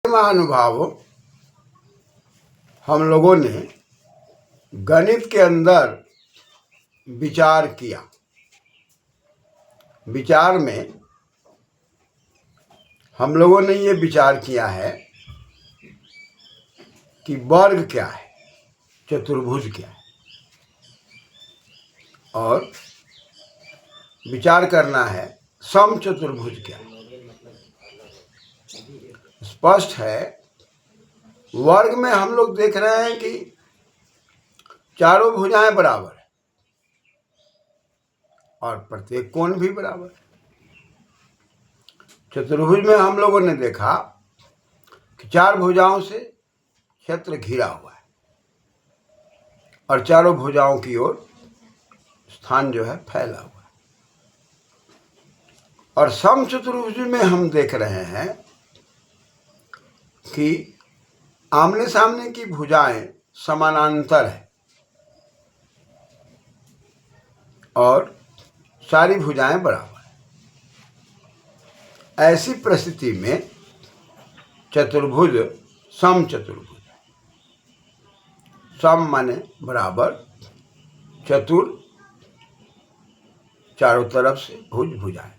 महानुभाव, हम लोगों ने गणित के अंदर विचार किया। विचार में हम लोगों ने ये विचार किया है कि वर्ग क्या है, चतुर्भुज क्या है, और विचार करना है समचतुर्भुज क्या है। स्पष्ट है, वर्ग में हम लोग देख रहे हैं कि चारों भुजाएं बराबर है और प्रत्येक कोण भी बराबर है। चतुर्भुज में हम लोगों ने देखा कि चार भुजाओं से क्षेत्र घिरा हुआ है और चारों भुजाओं की ओर स्थान जो है फैला हुआ है। और समचतुर्भुज में हम देख रहे हैं कि आमने सामने की भुजाएं समानांतर है और सारी भुजाएं बराबर है। ऐसी परिस्थिति में चतुर्भुज समचतुर्भुज है। सम माने बराबर, चतुर चारों तरफ से भुजाएं।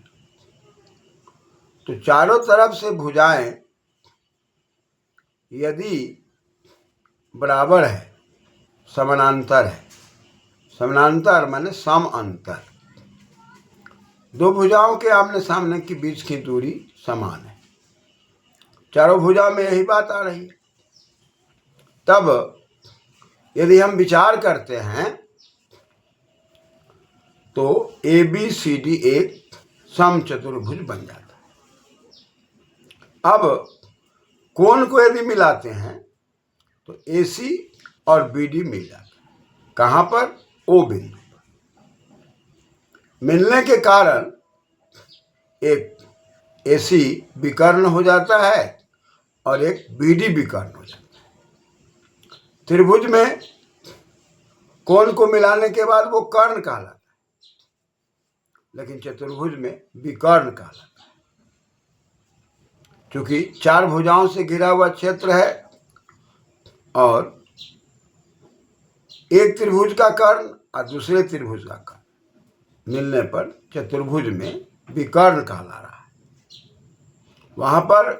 तो चारों तरफ से भुजाएं यदि बराबर है, समानांतर है, समानांतर माने सम अंतर, दो भुजाओं के आमने सामने की बीच की दूरी समान है। चारों भुजाओं में यही बात आ रही है। तब यदि हम विचार करते हैं तो ABCD एक समचतुर्भुज बन जाता है। अब कोण को यदि मिलाते हैं तो AC और BD मिल जाता है। कहाँ पर? O बिंदु पर। मिलने के कारण एक AC विकर्ण हो जाता है और एक BD विकर्ण हो जाता है। त्रिभुज में कोण को मिलाने के बाद वो कर्ण कहलाता है, लेकिन चतुर्भुज में विकर्ण कहलाता है। क्योंकि चार भुजाओं से घिरा हुआ क्षेत्र है और एक त्रिभुज का कर्ण और दूसरे त्रिभुज का कर्ण मिलने पर चतुर्भुज में विकर्ण कहला रहा है। वहां पर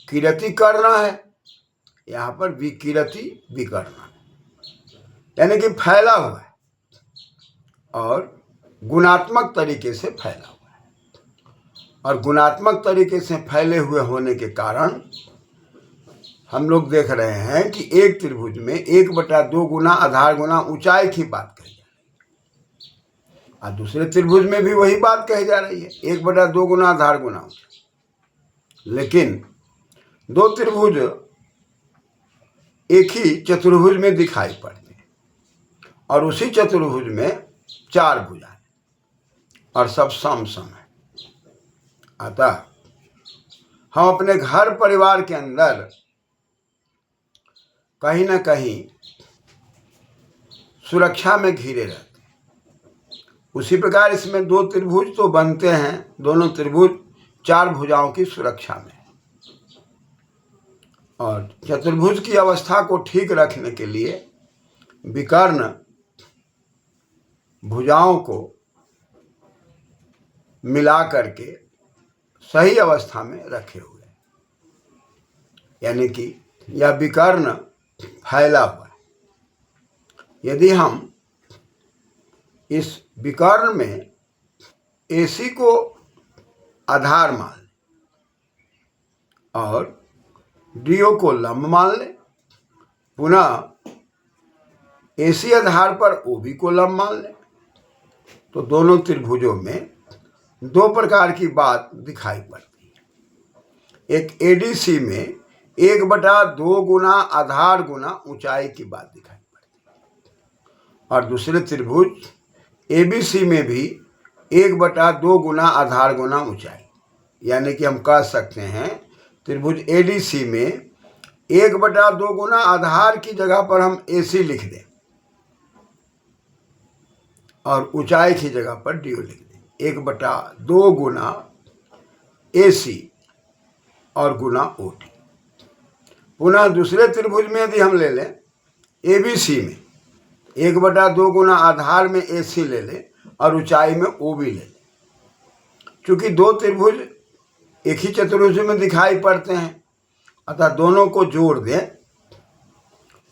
किरति कर्ण है, यहाँ पर विकिरति विकर्ण है, यानी कि फैला हुआ है और गुणात्मक तरीके से फैला हुआ है। और गुणात्मक तरीके से फैले हुए होने के कारण हम लोग देख रहे हैं कि एक त्रिभुज में 1/2 गुना आधार गुना ऊंचाई की बात कही जा रही है और दूसरे त्रिभुज में भी वही बात कही जा रही है, 1/2 गुना आधार गुना ऊंचाई। लेकिन दो त्रिभुज एक ही चतुर्भुज में दिखाई पड़ते हैं और उसी चतुर्भुज में चार भुजाएं और सब सम सम है। अतः हम अपने घर परिवार के अंदर कहीं ना कहीं सुरक्षा में घिरे रहते हैं। उसी प्रकार इसमें दो त्रिभुज तो बनते हैं, दोनों त्रिभुज चार भुजाओं की सुरक्षा में। और चतुर्भुज की अवस्था को ठीक रखने के लिए विकर्ण भुजाओं को मिला करके सही अवस्था में रखे हुए, यानी कि यह विकर्ण फैला हुआ है। यदि हम इस विकर्ण में AC को आधार मान लें और DO को लंब मान लें, पुनः AC आधार पर OB को लंब मान लें, तो दोनों त्रिभुजों में दो प्रकार की बात दिखाई पड़ती है। एक ADC में 1/2 गुना आधार गुना ऊंचाई की बात दिखाई पड़ती है और दूसरे त्रिभुज ABC में भी 1/2 गुना आधार गुना ऊंचाई, यानी कि हम कह सकते हैं त्रिभुज ADC में 1/2 गुना आधार की जगह पर हम AC लिख दें और ऊंचाई की जगह पर DO लिख दें। 1/2 गुना AC और गुना OD। पुनः दूसरे त्रिभुज में यदि हम ले लें ABC में 1/2 गुना आधार में AC ले लें और ऊंचाई में OB ले लें। चूंकि दो त्रिभुज एक ही चतुर्भुज में दिखाई पड़ते हैं, अतः दोनों को जोड़ दें,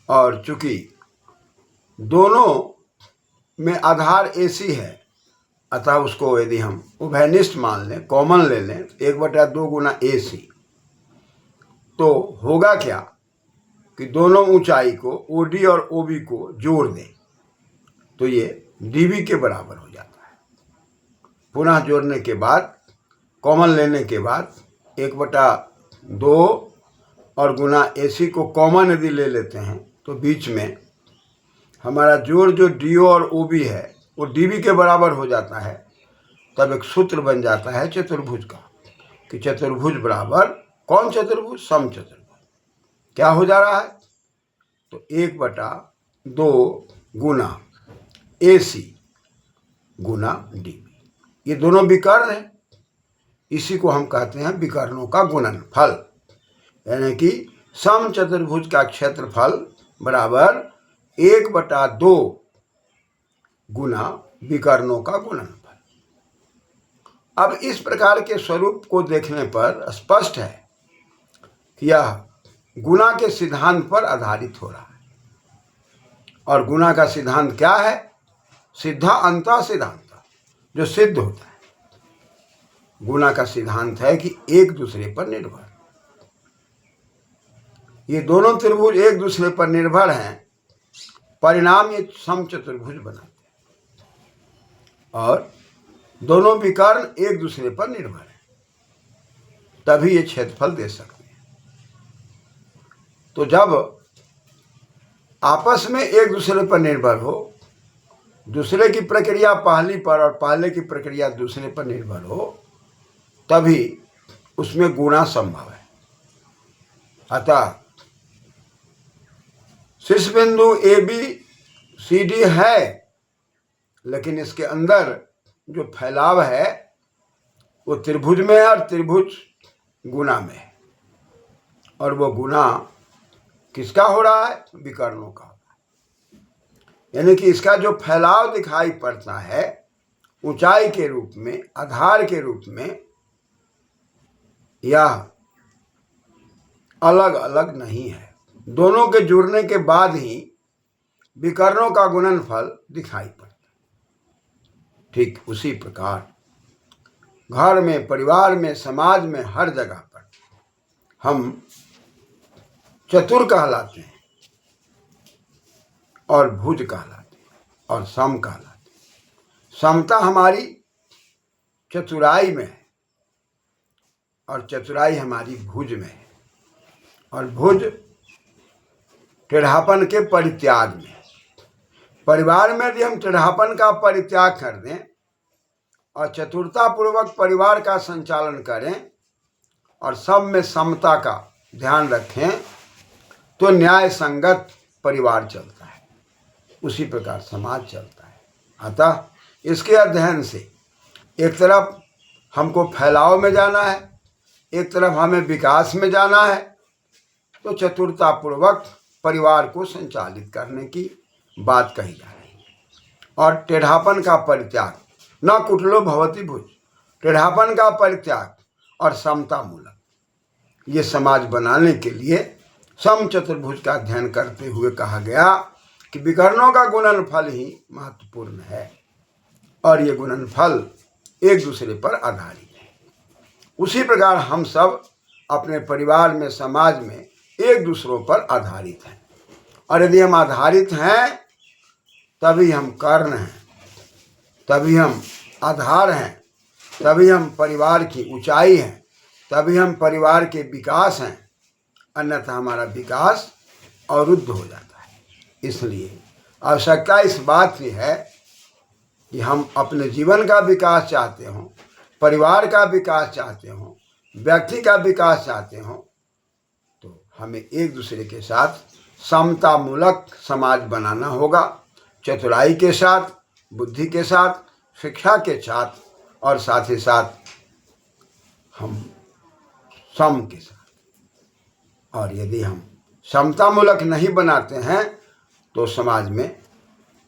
और चूंकि दोनों में आधार AC है, अतः उसको यदि हम उभयनिष्ठ मान लें, कॉमन ले लें 1/2 गुना AC, तो होगा क्या कि दोनों ऊंचाई को OD और OB को जोड़ दें तो ये DB के बराबर हो जाता है। पुनः जोड़ने के बाद, कॉमन लेने के बाद 1/2 और गुना AC को कॉमन यदि ले लेते हैं तो बीच में हमारा जोड़ जो DO और OB है वो DB के बराबर हो जाता है। तब एक सूत्र बन जाता है चतुर्भुज का कि चतुर्भुज बराबर कौन चतुर्भुज? समचतुर्भुज। क्या हो जा रहा है? तो 1/2 गुना AC गुना DB, ये दोनों विकर्ण हैं। इसी को हम कहते हैं विकर्णों का गुणनफल, यानी कि समचतुर्भुज का क्षेत्रफल बराबर 1/2 गुना विकर्णों का गुणनफल। अब इस प्रकार के स्वरूप को देखने पर स्पष्ट है कि यह गुणा के सिद्धांत पर आधारित हो रहा है। और गुणा का सिद्धांत क्या है? सिद्धा अंतः सिद्धांत, जो सिद्ध होता है। गुणा का सिद्धांत है कि एक दूसरे पर निर्भर, ये दोनों त्रिभुज एक दूसरे पर निर्भर हैं, परिणाम ये समचतुर्भुज बनाते हैं। और दोनों विकर्ण एक दूसरे पर निर्भर हैं, तभी ये क्षेत्रफल दे सकते हैं। तो जब आपस में एक दूसरे पर निर्भर हो, दूसरे की प्रक्रिया पहली पर और पहले की प्रक्रिया दूसरे पर निर्भर हो, तभी उसमें गुणा संभव है। अतः शीर्ष बिंदु ABCD है, लेकिन इसके अंदर जो फैलाव है वो त्रिभुज में है और त्रिभुज गुणा में है। और वो गुणा किसका हो रहा है? विकर्णों का। यानी कि इसका जो फैलाव दिखाई पड़ता है ऊंचाई के रूप में, आधार के रूप में, यह अलग अलग नहीं है। दोनों के जुड़ने के बाद ही विकर्णों का गुणनफल दिखाई पड़ता है। ठीक उसी प्रकार घर में, परिवार में, समाज में, हर जगह पर हम चतुर कहलाते हैं और भुज कहलाते हैं और सम कहलाते हैं। समता हमारी चतुराई में है और चतुराई हमारी भुज में है, और भुज टेढ़ापन के परित्याग में। परिवार में यदि हम टेढ़ापन का परित्याग कर दें और चतुरतापूर्वक परिवार का संचालन करें और सब में समता का ध्यान रखें तो न्याय संगत परिवार चलता है, उसी प्रकार समाज चलता है। अतः इसके अध्ययन से एक तरफ हमको फैलाव में जाना है, एक तरफ हमें विकास में जाना है, तो चतुरतापूर्वक परिवार को संचालित करने की बात कही जा रही है। और टेढ़ापन का परित्याग, न कुटलो भवति भुज, टेढ़ापन का परित्याग और समता मूलक, ये समाज बनाने के लिए समचतुर्भुज का अध्ययन करते हुए कहा गया कि विकर्णों का गुणनफल ही महत्वपूर्ण है और ये गुणनफल एक दूसरे पर आधारित है। उसी प्रकार हम सब अपने परिवार में, समाज में एक दूसरों पर आधारित हैं, और यदि हम आधारित हैं तभी हम कर्ण हैं, तभी हम आधार हैं, तभी हम परिवार की ऊंचाई हैं, तभी हम परिवार के विकास हैं, अन्यथा हमारा विकास अवरुद्ध हो जाता है। इसलिए आवश्यकता इस बात की है कि हम अपने जीवन का विकास चाहते हों, परिवार का विकास चाहते हों, व्यक्ति का विकास चाहते हों, तो हमें एक दूसरे के साथ समतामूलक समाज बनाना होगा, चतुराई के साथ, बुद्धि के साथ, शिक्षा के साथ, और साथ ही साथ हम सम के साथ। और यदि हम समतामूलक नहीं बनाते हैं तो समाज में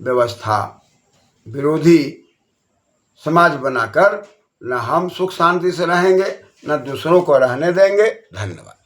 व्यवस्था विरोधी समाज बनाकर न हम सुख शांति से रहेंगे न दूसरों को रहने देंगे। धन्यवाद।